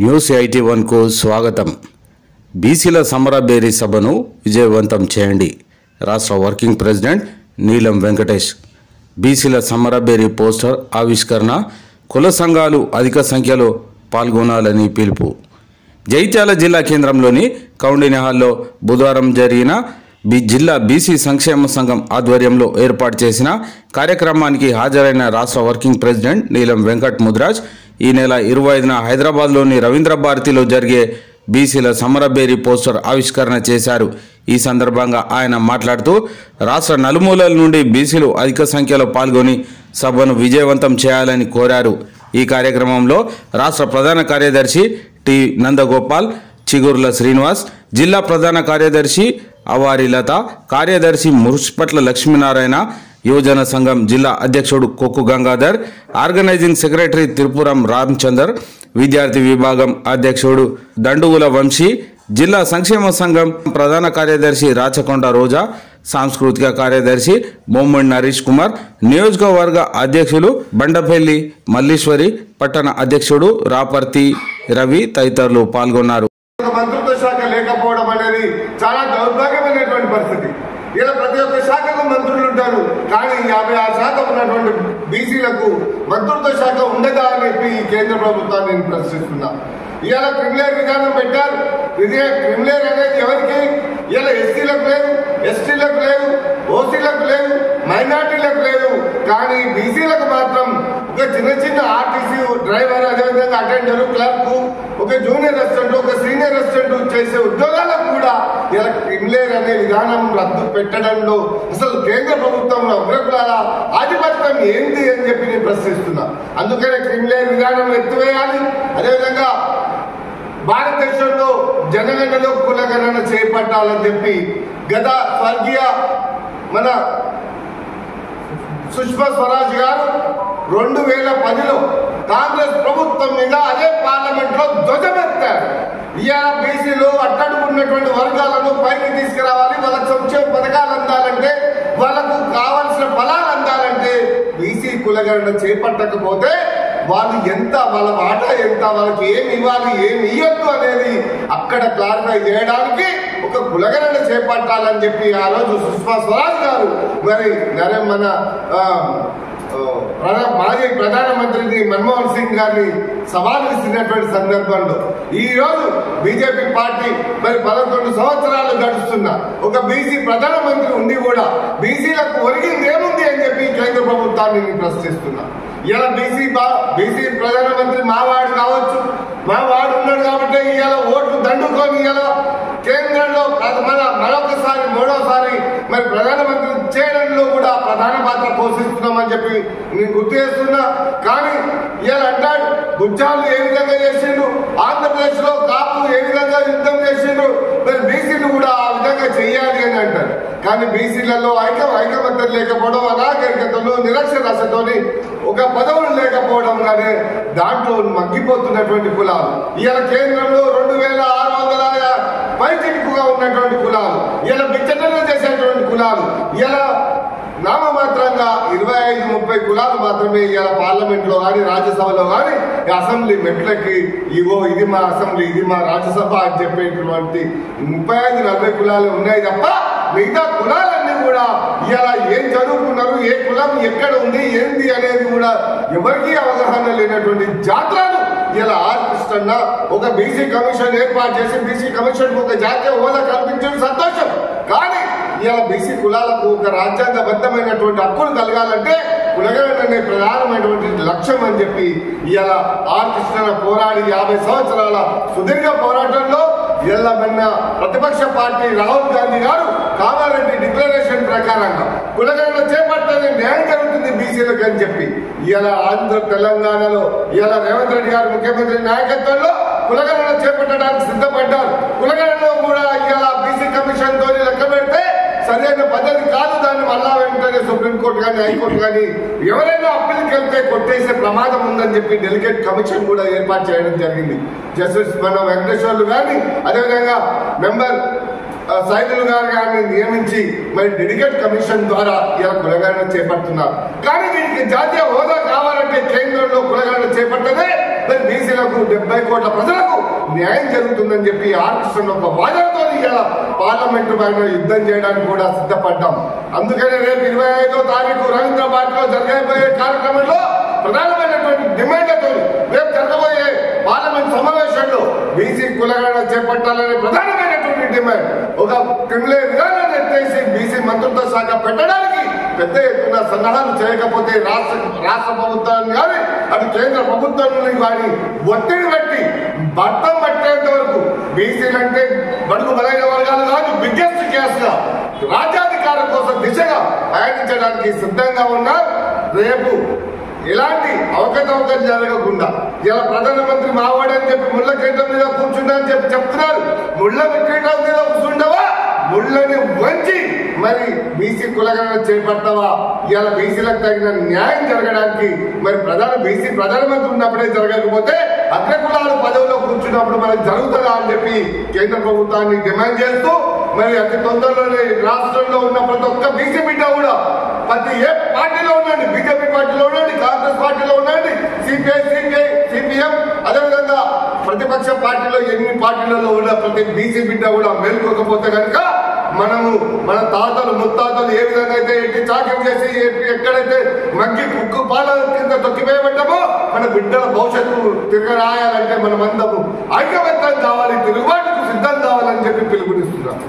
News 81 కు స్వాగతం. బీసీల సమరబేరీ సభను విజయవంతం చేయండి. రాష్ట్ర వర్కింగ్ ప్రెసిడెంట్ నీలం వెంకటేష్. బీసీల సమరబేరీ పోస్టర్ ఆవిష్కరణ, కుల సంఘాలు అధిక సంఖ్యలో పాల్గొనాలని పిలుపు. జగిత్యాల జిల్లా కేంద్రంలోని కౌండిన్య హాల్లో బుధవారం జరిగిన జిల్లా బీసీ సంక్షేమ సంఘం ఆధ్వర్యంలో ఏర్పాటు చేసిన కార్యక్రమానికి హాజరైన రాష్ట్ర వర్కింగ్ ప్రెసిడెంట్ నీలం వెంకట్ ముద్రాజ్ ఈ నెల 25న హైదరాబాద్లోని రవీంద్ర భారతిలో జరిగే బీసీల సమరబేరీ పోస్టర్ ఆవిష్కరణ చేశారు. ఈ సందర్భంగా ఆయన మాట్లాడుతూ రాష్ట్ర నలుమూలల నుండి బీసీలు అధిక సంఖ్యలో పాల్గొని సభను విజయవంతం చేయాలని కోరారు. ఈ కార్యక్రమంలో రాష్ట్ర ప్రధాన కార్యదర్శి టి నందగోపాల్, చిగుర్ల శ్రీనివాస్, జిల్లా ప్రధాన కార్యదర్శి అవారి లత, కార్యదర్శి మురుష్పట్ల లక్ష్మీనారాయణ, యువజన సంఘం జిల్లా అధ్యక్షుడు కొక్కు గంగాధర్, ఆర్గనైజింగ్ సెక్రటరీ తిరుపురం రామచందర్, విద్యార్థి విభాగం అధ్యక్షుడు దండుగుల వంశీ, జిల్లా సంక్షేమ సంఘం ప్రధాన కార్యదర్శి రాచకొండ రోజా, సాంస్కృతిక కార్యదర్శి బొమ్మడి నరేష్ కుమార్, నియోజకవర్గ అధ్యక్షులు బండపల్లి మల్లీశ్వరి, పట్టణ అధ్యక్షుడు రాపర్తి రవి తదితరులు పాల్గొన్నారు. మంత్రిత్వ శాఖ లేకపోవడం అనేది చాలా దౌర్భాగ్యమైనటువంటి పరిస్థితి. ఇలా ప్రతి ఒక్క శాఖకు మంత్రులు ఉంటారు, కానీ 56% ఉన్నటువంటి బీసీలకు మంత్రిత్వ శాఖ ఉండదా అని చెప్పి ఈ కేంద్ర ప్రభుత్వాన్ని నేను ప్రశ్నిస్తున్నా. ఇవాళ క్రిమిలేర్ విధానం పెట్టారు. క్రిమిలేర్ అనేది ఎవరికి? ఇలా ఎస్సీలకు లేదు, ఎస్టీలకు లేదు, ఓసీలకు లేదు, మైనార్టీలకు లేదు, కానీ బీసీలకు మాత్రం ఒక చిన్న ఆర్టీసీ డ్రైవర్, అదేవిధంగా అటెండర్, క్లర్క్, ఒక జూనియర్ అసిస్టెంట్, ఒక సీనియర్ అసిస్టెంట్ చేసే ఉద్యోగాలకు కూడా ఇలా క్రిమిలేర్ అనే విధానం రద్దు పెట్టడంలో అసలు కేంద్ర ప్రభుత్వంలో అగ్రకులాల ఆధిపత్యం ఏంటి అని చెప్పి నేను ప్రశ్నిస్తున్నా. అందుకనే క్రిమిలేర్ విధానం ఎత్తివేయాలి. అదేవిధంగా భారతదేశంలో జనగణనలో కులగణన చేపట్టాలని చెప్పి గత స్వర్గీయ మన సుష్మా స్వరాజ్ గారు 2010లో కాంగ్రెస్ ప్రభుత్వం మీద అదే పార్లమెంట్ లో ధ్వజమెత్తారు. ఇవాళ బీసీలు అట్టడుకున్నటువంటి వర్గాలను పైకి తీసుకురావాలి, వాళ్ళకి సంక్షేమ పథకాలు అందాలంటే, వాళ్ళకు కావాల్సిన ఫలాలు అందాలంటే బీసీ కులగణన చేపట్టకపోతే వాళ్ళు ఎంత, వాళ్ళ మాట ఎంత, వాళ్ళకి ఏమి ఇవ్వాలి, ఏమి ఇవ్వద్దు అనేది అక్కడ క్లారిఫై చేయడానికి ఒక కులగణన చేపట్టాలని చెప్పి ఆ రోజు సుష్మా స్వరాజ్ గారు మరి మన మాజీ ప్రధానమంత్రిని మన్మోహన్ సింగ్ గారిని సవాలు ఇస్తున్నటువంటి సందర్భంలో ఈ రోజు బీజేపీ పార్టీ మరి 11 సంవత్సరాలు గడుస్తున్నా ఒక బీసీ ప్రధానమంత్రి ఉండి కూడా బీసీలకు ఒరిగింది ఏముంది అని చెప్పి కేంద్ర ప్రభుత్వాన్ని నేను ప్రశ్నిస్తున్నా. ఇలా బీసీ ప్రధానమంత్రి మావాడు కావచ్చు, మావాడు ఉన్నాడు కాబట్టి ఇవాళ ఓట్లు దండుకొని ఇలా కేంద్రంలో మరొకసారి మూడోసారి మరి ప్రధానమంత్రి చేయడంలో కూడా ప్రధాన పాత్ర పోషిస్తున్నామని చెప్పి నేను గుర్తు చేస్తున్నా. కానీ ఇవాళ అంటాడు గుజ్జాలు ఏ విధంగా చేసిండ్రు, ఆంధ్రప్రదేశ్ లో కాపులు ఏ విధంగా యుద్ధం చేసిండ్రు, మరి బీసీలు కూడా ఆ విధంగా చెయ్యాలి అని అంటారు. కానీ బీసీలలో ఐకమత్యం లేకపోవడం, అనాగరికతలు, నిరక్షరాస్యతోని ఒక పదవులు లేకపోవడం కానీ దాంట్లో మగ్గిపోతున్నటువంటి కులాలు ఇవాళ కేంద్రంలో 2600 పైచిలుకుగా ఉన్నటువంటి కులాలు, ఇలా బిచ్చటన చేసేటువంటి కులాలు, ఇలా నామమాత్రంగా 25-30 కులాలు మాత్రమే ఇలా పార్లమెంట్ లో కానీ రాజ్యసభలో కానీ అసెంబ్లీ మెట్లకి ఇగో ఇది మా అసెంబ్లీ, ఇది మా రాజ్యసభ అని చెప్పేటువంటి 35-40 కులాలు ఉన్నాయి తప్ప మిగతా కులాలన్నీ కూడా ఇలా ఏం చదువుకున్నారు, ఏ కులం ఎక్కడ ఉంది ఏంది అనేది కూడా ఎవరికీ అవగాహన లేనటువంటి జాతరలు ఇలా ఆర్పిస్తున్న ఒక బీసీ కమిషన్ ఏర్పాటు చేసి బీసీ కమిషన్ ఒక జాతీయ హోదా కల్పించడం సంతోషం. కానీ ఇలా బీసీ కులాలకు ఒక రాజ్యాంగబద్ధమైనటువంటి హక్కులు కలగాలంటే కులగణన అనే ప్రధానమైనటువంటి లక్ష్యం అని చెప్పి ఇలా ఆర్పిస్తున్న పోరాడి 50 సంవత్సరాల సుదీర్ఘ పోరాటంలో ఇలా మన ప్రతిపక్ష పార్టీ రాహుల్ గాంధీ గారు కామారెడ్డి డిక్లరేషన్ ప్రకారంగా కులగణన చేపట్టాలని న్యాయం జరుగుతుంది బీసీలకు అని చెప్పి ఇలా తెలంగాణలో ఇలా రేవంత్ రెడ్డి గారు ముఖ్యమంత్రి నాయకత్వంలో కులగణన చేపట్టడానికి సిద్ధపడ్డారు. కులగణనలో కూడా ఇలా బీసీ కమిషన్ తోని లెక్క పెడితే సరైన పద్ధతి కాదు. దాన్ని మళ్ళా వెంటనే సుప్రీంకోర్టు కానీ హైకోర్టు కానీ ఎవరైనా అప్పీల్కి వెళ్తే కొట్టేసే ప్రమాదం ఉందని చెప్పి డెలిగేట్ కమిషన్ కూడా ఏర్పాటు చేయడం జరిగింది. జస్టిస్ మన వెంకటేశ్వర్లు గారిని, అదేవిధంగా మెంబర్ సైదులు గారు గారిని నియమించి మరి డెలిగేట్ కమిషన్ ద్వారా ఇలా కులగణన చేపడుతున్నారు. కానీ దీనికి జాతీయ హోదా కావాలంటే కేంద్రంలో కులగణన చేపట్టదే మరి బీసీలకు 70 కోట్ల ప్రజలకు న్యాయం జరుగుతుందని చెప్పి ఆర్కిస్ట్రన్ ఒక వాదనతో ఇలా పార్లమెంటు పైన యుద్ధం చేయడానికి కూడా సిద్ధపడ్డాం. అందుకనే రేపు 25వ తారీఖు రవీంద్రబాద్ లో జరగబోయే కార్యక్రమంలో ప్రధానమైనటువంటి డిమాండ్లతో రేపు జరగబోయే పార్లమెంట్ సమావేశంలో బీసీ కులగణన చేపట్టాలనే ప్రధానమైనటువంటి డిమాండ్, ఒక క్రిమినల్ విధానాన్ని ఎత్తేసి బీసీ మంత్రిత్వ శాఖ పెట్టడానికి పెద్ద ఎత్తున సన్నాహాలు చేయకపోతే రాష్ట్ర ప్రభుత్వాన్ని కానీ అటు కేంద్ర ప్రభుత్వాన్ని కానీ ఒత్తిడి పెట్టి భర్తం పట్టేంత వరకు బీసీలంటే బడుగు బలైన వర్గాలు కాదు, బిగ్గెస్ట్ కేసుగా రాజ్యాధికారం కోసం దిశగా ప్రయాణించడానికి సిద్ధంగా ఉన్నారు. రేపు ఎలాంటి అవకతవకలు జరగకుండా ఇలా ప్రధానమంత్రి మావాడని చెప్పి ముళ్ళ కిరీటం మీద కూర్చుంటా అని చెప్పి చెప్తున్నారు. ముళ్ళ కిరీటం మీద కూర్చుంటావా, ముళ్ళని వంచి మరి బీసీ కులగణన చేపడతావా? ఇలా బీసీలకు తగిన న్యాయం జరగడానికి మరి బీసీ ప్రధానమంత్రి ఉన్నప్పుడే జరగకపోతే అగ్రకులాలు పదవిలో కూర్చున్నప్పుడు మనకు జరుగుతుందా అని చెప్పి కేంద్ర ప్రభుత్వాన్ని డిమాండ్ చేస్తూ మరి అతి తొందరలోనే రాష్ట్రంలో ఉన్న ప్రతి ఒక్క బీసీ బిడ్డ కూడా ప్రతి ఏ పార్టీలో ఉండండి, బీజేపీ పార్టీలో ఉండండి, కాంగ్రెస్ పార్టీలో ఉండండి, సిపిఎం అదేవిధంగా ప్రతిపక్ష పార్టీలో ఎన్ని పార్టీలలో ఉన్న ప్రతి బీసీ బిడ్డ కూడా మేల్కోకపోతే కనుక మనము మన తాతలు ముత్తాతలు ఏ విధంగా అయితే ఎట్టి చాకరీ చేసి ఎక్కడైతే మగ్గి కుక్కు పాల కింద తొక్కివేయబడ్డామో మన బిడ్డల భవిష్యత్తు తిరగరాయాలంటే మనమందరూ ఐక్యమత్యం కావాలి, తిరుగుబాటుకు సిద్ధం కావాలని చెప్పి పిలుపునిస్తున్నాం.